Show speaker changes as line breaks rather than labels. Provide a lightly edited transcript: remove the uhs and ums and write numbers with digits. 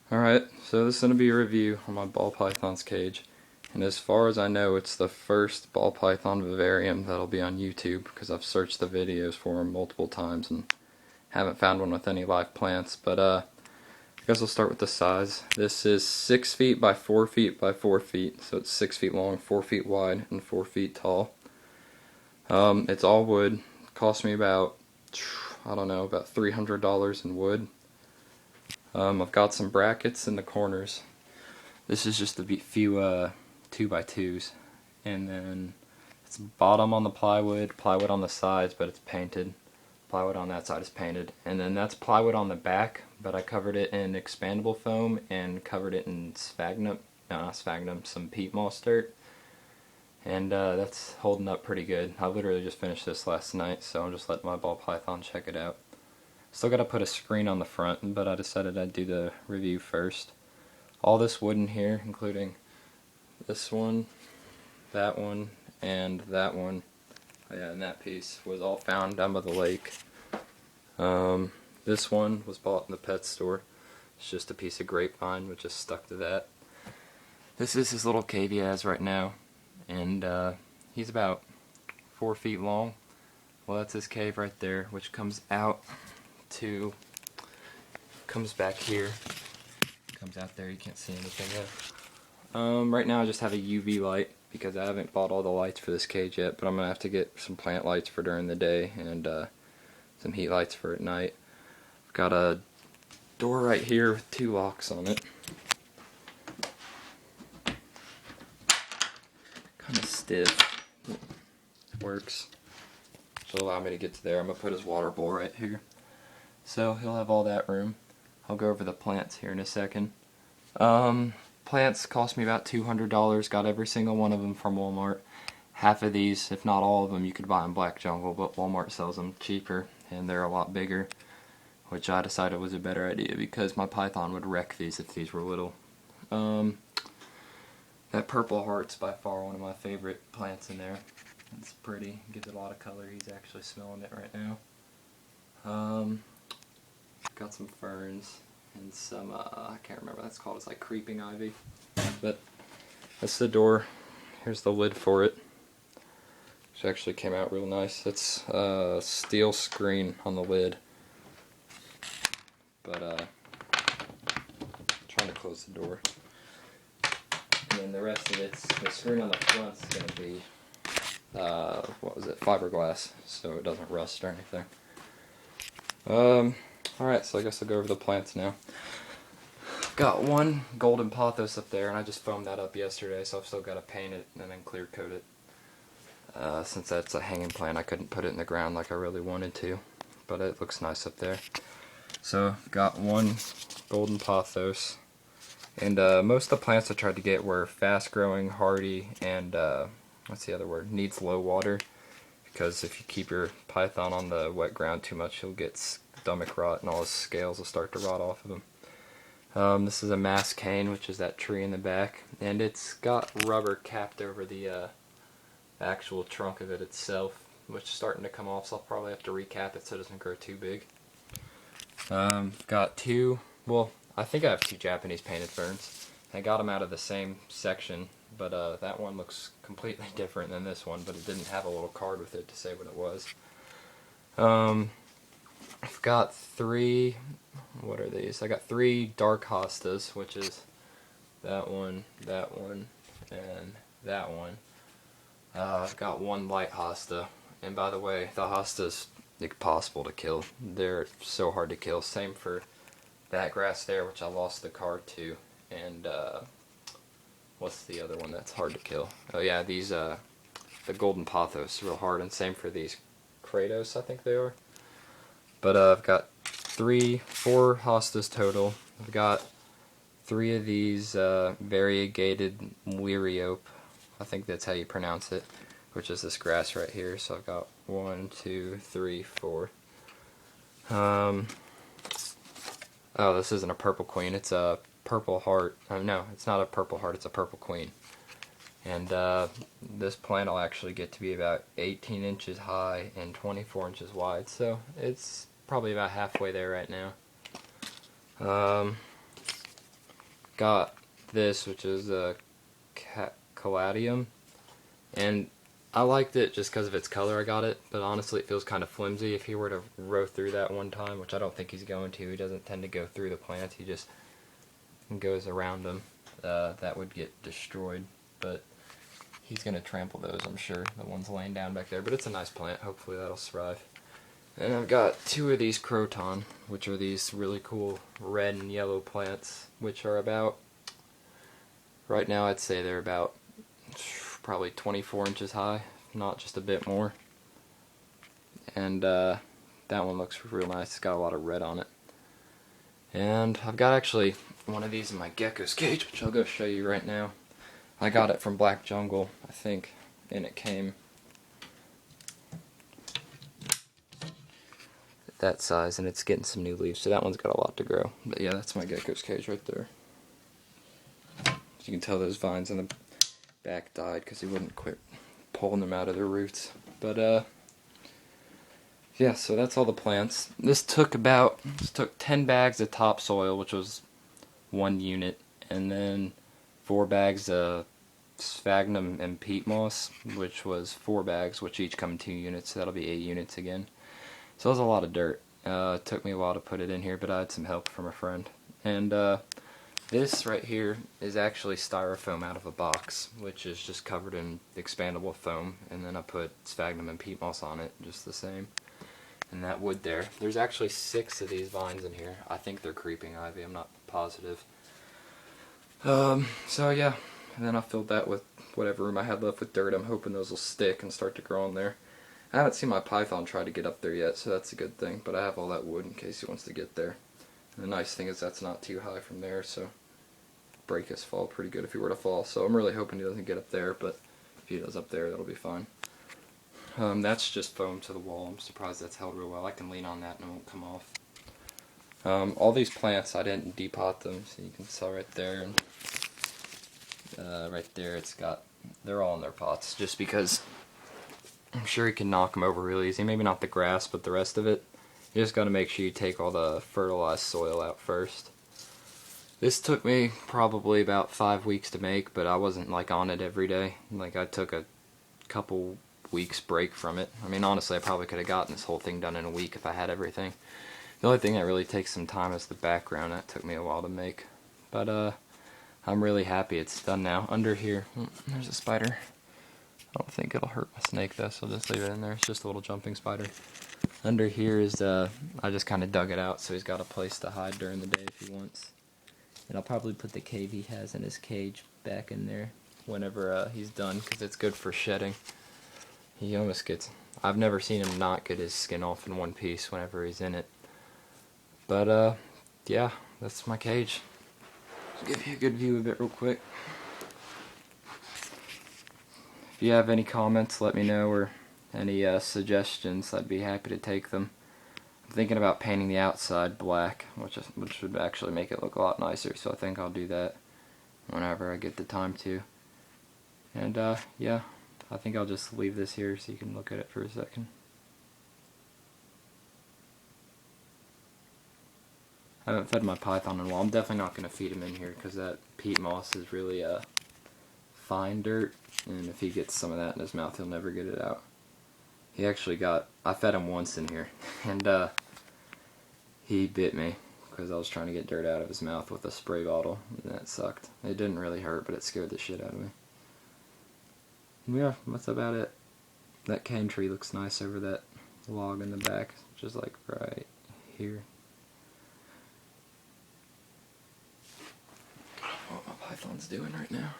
Alright, so this is going to be a review on my ball python's cage. And as far as I know, it's the first ball python vivarium that'll be on YouTube, because I've searched the videos for them multiple times and haven't found one with any live plants. But I guess I'll start with the size. This is 6 feet by 4 feet by 4 feet, so it's 6 feet long, 4 feet wide, and 4 feet tall. It's all wood. It cost me about, I don't know, about $300 in wood. I've got some brackets in the corners. This is just a few 2x2s, and then it's bottom on the plywood on the sides, but it's painted. Plywood on that side is painted, and then that's plywood on the back, but I covered it in expandable foam and covered it in sphagnum, no, not sphagnum, some peat moss dirt, and that's holding up pretty good. I literally just finished this last night, so I'm just letting my ball python check it out. Still got to put a screen on the front, but I decided I'd do the review first. All this wood in here, including this one, and that one, oh yeah, and that piece, was all found down by the lake. This one was bought in the pet store. It's just a piece of grapevine, which is stuck to that. This is his little cave he has right now, and he's about 4 feet long. Well, that's his cave right there, which comes out comes back here, comes out there. You can't see anything yet. Right now I just have a UV light because I haven't bought all the lights for this cage yet, but I'm gonna have to get some plant lights for during the day and some heat lights for at night. I've got a door right here with 2 locks on it. Kind of stiff. It works. Should allow me to get to there. I'm gonna put his water bowl right here. So he'll have all that room. I'll go over the plants here in a second. Plants cost me about $200. Got every single one of them from Walmart. Half of these, if not all of them, you could buy in Black Jungle, but Walmart sells them cheaper and they're a lot bigger, which I decided was a better idea because my python would wreck these if these were little. That purple heart's by far one of my favorite plants in there. It's pretty, gives it a lot of color. He's actually smelling it right now. Got some ferns and some, I can't remember what that's called, it's like creeping ivy. But that's the door. Here's the lid for it, which actually came out real nice. It's a steel screen on the lid. But trying to close the door. And then the rest of it's, the screen on the front's going to be, fiberglass, so it doesn't rust or anything. Alright, so I guess I'll go over the plants now. I've got one golden pothos up there, and I just foamed that up yesterday, so I've still got to paint it and then clear coat it. Since that's a hanging plant, I couldn't put it in the ground like I really wanted to, but it looks nice up there. So I've got one golden pothos, and most of the plants I tried to get were fast growing, hardy, and what's the other word? Needs low water, because if you keep your python on the wet ground too much, he'll get stomach rot and all his scales will start to rot off of him. This is a mass cane, which is that tree in the back, and it's got rubber capped over the actual trunk of it itself, which is starting to come off, so I'll probably have to recap it so it doesn't grow too big. Got two, well, I think I have 2 Japanese painted ferns. I got them out of the same section, but that one looks completely different than this one, but it didn't have a little card with it to say what it was. I've got 3, what are these? I got 3 dark hostas, which is that one, and that one. I've got 1 light hosta, and by the way, the hosta's impossible to kill. They're so hard to kill. Same for that grass there, which I lost the card to, and what's the other one that's hard to kill? Oh yeah, these, the golden pothos, real hard, and same for these kratos, I think they are. But I've got 4 hostas total. I've got 3 of these variegated liriope, I think that's how you pronounce it, which is this grass right here. So I've got 1, 2, 3, 4. Oh, this isn't a purple queen, it's a purple heart. No, it's not a purple heart, it's a purple queen. And this plant will actually get to be about 18 inches high and 24 inches wide, so it's probably about halfway there right now. got this, which is a caladium, and I liked it just because of its color. I got it, but honestly it feels kind of flimsy. If he were to row through that one time, which I don't think he's going to, he doesn't tend to go through the plants, he just goes around them, that would get destroyed. But he's going to trample those, I'm sure, the ones laying down back there. But it's a nice plant, hopefully that'll survive. And I've got 2 of these croton, which are these really cool red and yellow plants, which are about, right now I'd say they're about probably 24 inches high, not just a bit more. And that one looks real nice, it's got a lot of red on it. And I've got actually one of these in my gecko's cage, which I'll go show you right now. I got it from Black Jungle, I think, and it came that size, and it's getting some new leaves, so that one's got a lot to grow. But yeah, that's my gecko's cage right there. As you can tell, those vines on the back died because he wouldn't quit pulling them out of their roots. But yeah, so that's all the plants. This took 10 bags of topsoil, which was 1 unit, and then 4 bags of sphagnum and peat moss, which was 4 bags, which each come in 2 units, so that'll be 8 units again. So it was a lot of dirt. It took me a while to put it in here, but I had some help from a friend. And this right here is actually styrofoam out of a box, which is just covered in expandable foam, and then I put sphagnum and peat moss on it, just the same. And that wood there's actually 6 of these vines in here. I think they're creeping ivy, I'm not positive. So yeah, and then I filled that with whatever room I had left with dirt. I'm hoping those will stick and start to grow in there. I haven't seen my python try to get up there yet, so that's a good thing, but I have all that wood in case he wants to get there. And the nice thing is that's not too high from there, so break his fall pretty good if he were to fall. So I'm really hoping he doesn't get up there, but if he does up there, that'll be fine. That's just foam to the wall. I'm surprised that's held real well. I can lean on that and it won't come off. All these plants, I didn't depot them, so you can tell right there, and right there they're all in their pots, just because I'm sure you can knock them over real easy. Maybe not the grass, but the rest of it. You just got to make sure you take all the fertilized soil out first. This took me probably about 5 weeks to make, but I wasn't like on it every day. Like I took a couple weeks break from it. I mean, honestly, I probably could have gotten this whole thing done in a week if I had everything. The only thing that really takes some time is the background. That took me a while to make. But I'm really happy it's done now. Under here, there's a spider. I don't think it'll hurt my snake though, so I'll just leave it in there. It's just a little jumping spider. Under here is, I just kind of dug it out so he's got a place to hide during the day if he wants. And I'll probably put the cave he has in his cage back in there whenever he's done, because it's good for shedding. He almost gets, I've never seen him not get his skin off in one piece whenever he's in it. But yeah, that's my cage. I'll give you a good view of it real quick. If you have any comments, let me know, or any suggestions, I'd be happy to take them. I'm thinking about painting the outside black, which would actually make it look a lot nicer, so I think I'll do that whenever I get the time to. And yeah, I think I'll just leave this here so you can look at it for a second. I haven't fed my python in a while. I'm definitely not going to feed him in here because that peat moss is really fine dirt, and if he gets some of that in his mouth, he'll never get it out. He actually I fed him once in here, and he bit me because I was trying to get dirt out of his mouth with a spray bottle, and that sucked. It didn't really hurt, but it scared the shit out of me. Yeah, that's about it. That cane tree looks nice over that log in the back, just like right here. I don't know what my python's doing right now.